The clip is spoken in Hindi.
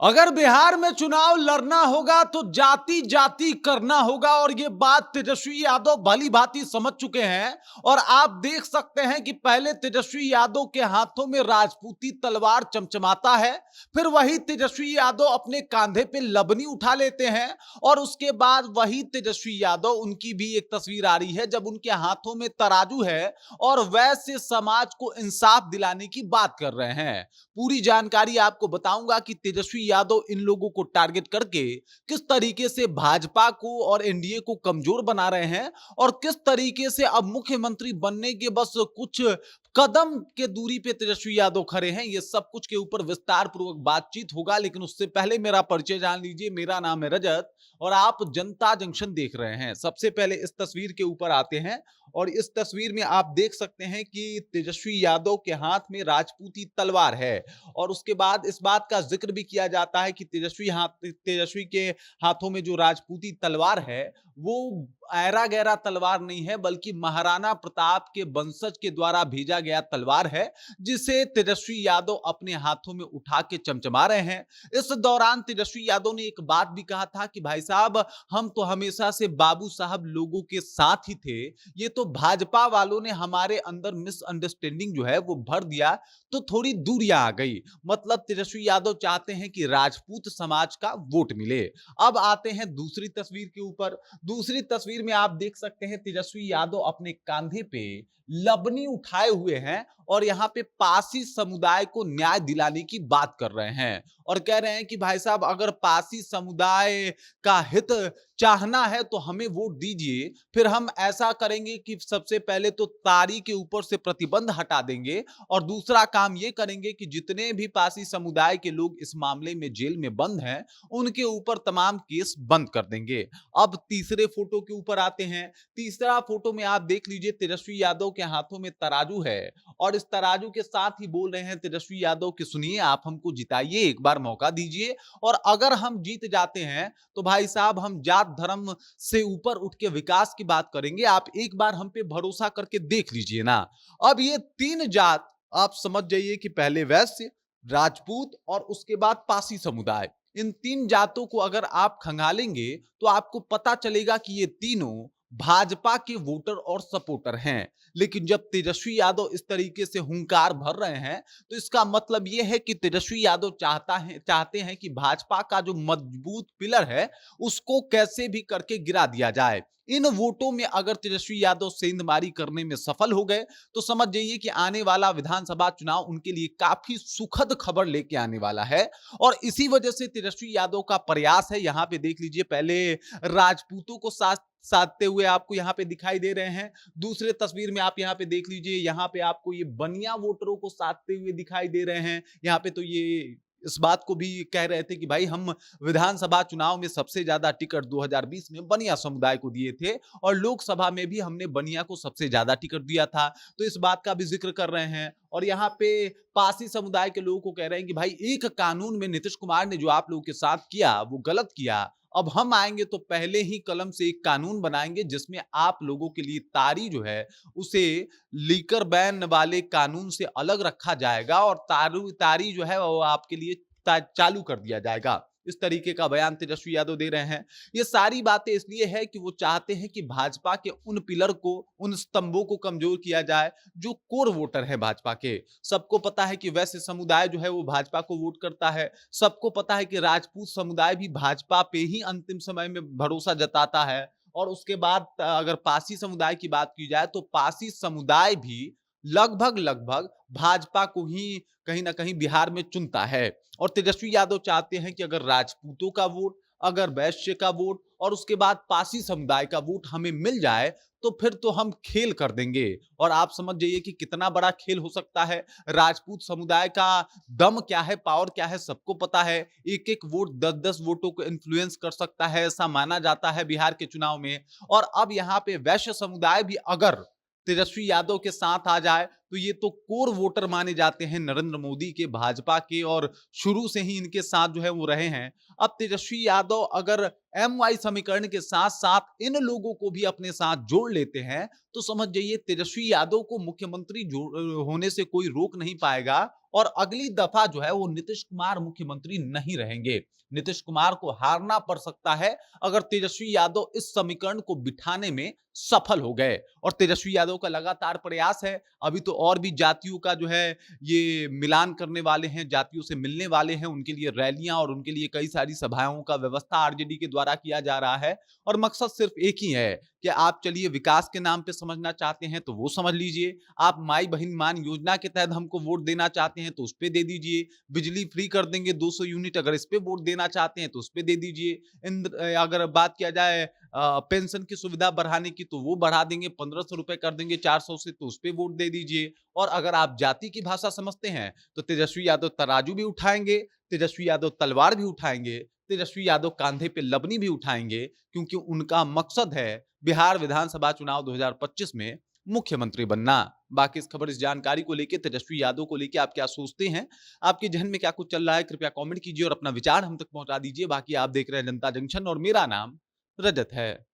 अगर बिहार में चुनाव लड़ना होगा तो जाति जाति करना होगा और ये बात तेजस्वी यादव भली भांति समझ चुके हैं। और आप देख सकते हैं कि पहले तेजस्वी यादव के हाथों में राजपूती तलवार चमचमाता है, फिर वही तेजस्वी यादव अपने कांधे पे लबनी उठा लेते हैं और उसके बाद वही तेजस्वी यादव, उनकी भी एक तस्वीर आ रही है जब उनके हाथों में तराजू है और वैश्य समाज को इंसाफ दिलाने की बात कर रहे हैं। पूरी जानकारी आपको बताऊंगा कि तेजस्वी यादव इन लोगों को टारगेट करके किस तरीके से भाजपा को और एनडीए को कमजोर बना रहे हैं और किस तरीके से अब मुख्यमंत्री बनने के बस कुछ कदम के दूरी पे तेजस्वी यादव खड़े हैं। ये सब कुछ के ऊपर विस्तार पूर्वक बातचीत होगा, लेकिन उससे पहले मेरा परिचय जान लीजिए। मेरा नाम है रजत और आप जनता जंक्शन देख रहे हैं। सबसे पहले इस तस्वीर के ऊपर आते हैं और इस तस्वीर में आप देख सकते हैं कि तेजस्वी यादव के हाथ में राजपूती तलवार है और उसके बाद इस बात का जिक्र भी किया जाता है कि तेजस्वी के हाथों में जो राजपूती तलवार है वो ऐरा गैरा तलवार नहीं है, बल्कि महाराणा प्रताप के वंशज के द्वारा भेजा गया तलवार है, जिसे तेजस्वी यादव अपने हाथों में उठा के चमचमा रहे हैं। इस दौरान तेजस्वी यादव ने एक बात भी कहा था कि भाई साहब, हम तो हमेशा से बाबू साहब लोगों के साथ ही थे, ये तो भाजपा वालों ने हमारे अंदर मिसअंडरस्टैंडिंग जो है वो भर दिया, तो थोड़ी दूरियां आ गई। मतलब तेजस्वी यादव चाहते हैं कि राजपूत समाज का वोट मिले। अब आते हैं दूसरी तस्वीर के ऊपर। दूसरी तस्वीर में आप देख सकते हैं तेजस्वी यादव अपने कांधे पे लबनी उठाए हुए हैं और यहाँ पे पासी समुदाय को न्याय दिलाने की बात कर रहे हैं और कह रहे हैं कि भाई साहब, अगर पासी समुदाय का हित चाहना है तो हमें वोट दीजिए, फिर हम ऐसा करेंगे कि सबसे पहले तो तारी के ऊपर से प्रतिबंध हटा देंगे और दूसरा काम ये करेंगे कि जितने भी पासी समुदाय के लोग इस मामले में जेल में बंद हैं, उनके ऊपर तमाम केस बंद कर देंगे। अब तीसरे फोटो के ऊपर आते हैं। तीसरा फोटो में आप देख लीजिए, तेजस्वी यादव के हाथों में तराजू है और इस तराजू के साथ ही बोल रहे हैं तेजस्वी यादव कि सुनिए, आप हमको जिताइए, एक बार मौका दीजिए और अगर हम जीत जाते हैं तो भाई साहब, हम जात धर्म से ऊपर उठ के विकास की बात करेंगे। आप एक बार हम पे भरोसा करके देख लीजिए ना। अब ये तीन जात आप समझ जाइए कि पहले वैश्य, राजपूत और उसके बाद पासी समुदाय, इन तीन जातों को अगर आप खंगालेंगे तो आपको पता चलेगा कि ये तीनों भाजपा के वोटर और सपोर्टर हैं। लेकिन जब तेजस्वी यादव इस तरीके से हुंकार भर रहे हैं तो इसका मतलब यह है कि तेजस्वी यादव चाहते हैं कि भाजपा का जो मजबूत पिलर है उसको कैसे भी करके गिरा दिया जाए। इन वोटों में अगर तेजस्वी यादव सेंधमारी करने में सफल हो गए तो समझ जाइए कि आने वाला विधानसभा चुनाव उनके लिए काफी सुखद खबर लेके आने वाला है। और इसी वजह से तेजस्वी यादव का प्रयास है। यहां पे देख लीजिए, पहले राजपूतों को साधते हुए आपको यहाँ पे दिखाई दे रहे हैं। दूसरे तस्वीर में आप यहाँ पे देख लीजिए, यहाँ पे आपको ये बनिया वोटरों को साधते हुए दिखाई दे रहे हैं। यहाँ पे तो ये इस बात को भी कह रहे थे कि भाई, हम विधानसभा चुनाव में सबसे ज्यादा टिकट 2020 में बनिया समुदाय को दिए थे और लोकसभा में भी हमने बनिया को सबसे ज्यादा टिकट दिया था, तो इस बात का भी जिक्र कर रहे हैं। और यहाँ पे पासी समुदाय के लोगों को कह रहे हैं कि भाई, एक कानून में नीतीश कुमार ने जो आप लोगों के साथ किया वो गलत किया। अब हम आएंगे तो पहले ही कलम से एक कानून बनाएंगे जिसमें आप लोगों के लिए तारी जो है उसे लीकर बैन वाले कानून से अलग रखा जाएगा और तारी जो है वो आपके लिए चालू कर दिया जाएगा। इस तरीके का बयान तेजस्वी यादव दे रहे हैं। ये सारी बातें इसलिए है कि वो चाहते हैं कि भाजपा के उन पिलर को, उन स्तंभों को कमजोर किया जाए जो कोर वोटर है भाजपा के। सबको पता है कि वैश्य समुदाय जो है वो भाजपा को वोट करता है। सबको पता है कि राजपूत समुदाय भी भाजपा पे ही अंतिम समय में भरोसा जताता है। और उसके बाद अगर पासी समुदाय की बात की जाए तो पासी समुदाय भी लगभग लगभग भाजपा को ही कहीं ना कहीं बिहार में चुनता है। और तेजस्वी यादव चाहते हैं कि अगर राजपूतों का वोट, अगर वैश्य का वोट और उसके बाद पासी समुदाय का वोट हमें मिल जाए तो फिर तो हम खेल कर देंगे। और आप समझ जाइए कि कितना बड़ा खेल हो सकता है। राजपूत समुदाय का दम क्या है, पावर क्या है, सबको पता है। एक एक वोट 10-10 वोटों को इन्फ्लुएंस कर सकता है, ऐसा माना जाता है बिहार के चुनाव में। और अब यहाँ पे वैश्य समुदाय भी अगर तेजस्वी यादव के साथ आ जाए तो ये तो कोर वोटर माने जाते हैं नरेंद्र मोदी के, भाजपा के, और शुरू से ही इनके साथ जो है वो रहे हैं। अब तेजस्वी यादव अगर MY समीकरण के साथ साथ इन लोगों को भी अपने साथ जोड़ लेते हैं तो समझ जाइए तेजस्वी यादव को मुख्यमंत्री होने से कोई रोक नहीं पाएगा और अगली दफा जो है वो नीतीश कुमार मुख्यमंत्री नहीं रहेंगे। नीतीश कुमार को हारना पड़ सकता है अगर तेजस्वी यादव इस समीकरण को बिठाने में सफल हो गए। और तेजस्वी यादव का लगातार प्रयास है, अभी तो और भी जातियों का जो है ये मिलान करने वाले हैं, जातियों से मिलने वाले हैं, उनके लिए रैलियां और उनके लिए कई सारी सभाओं का व्यवस्था आरजेडी के द्वारा किया जा रहा है। और मकसद सिर्फ एक ही है कि आप चलिए विकास के नाम पे समझना चाहते हैं तो वो समझ लीजिए, आप माई बहन मान योजना के तहत हमको वोट देना चाहते हैं तो उस पे दे दीजिए, बिजली फ्री कर देंगे 200 यूनिट अगर इस पे वोट देना चाहते हैं तो उस पे दे दीजिए, अगर बात किया जाए पेंशन की सुविधा बढ़ाने की तो वो बढ़ा देंगे, 1500 रुपए कर देंगे 400 से तो उस पे वोट दे दीजिए। और अगर आप जाति की भाषा समझते हैं तो तेजस्वी यादव तराजू भी उठाएंगे, तेजस्वी यादव तलवार भी उठाएंगे, तेजस्वी यादव कांधे पे लबनी भी उठाएंगे, क्योंकि उनका मकसद है बिहार विधानसभा चुनाव 2025 में मुख्यमंत्री बनना। बाकी इस खबर, इस जानकारी को लेके, तेजस्वी यादव को लेके आप क्या सोचते हैं, आपके जहन में क्या कुछ चल रहा है, कृपया कमेंट कीजिए और अपना विचार हम तक पहुंचा दीजिए। बाकी आप देख रहे हैं जनता जंक्शन और मेरा नाम रजत है।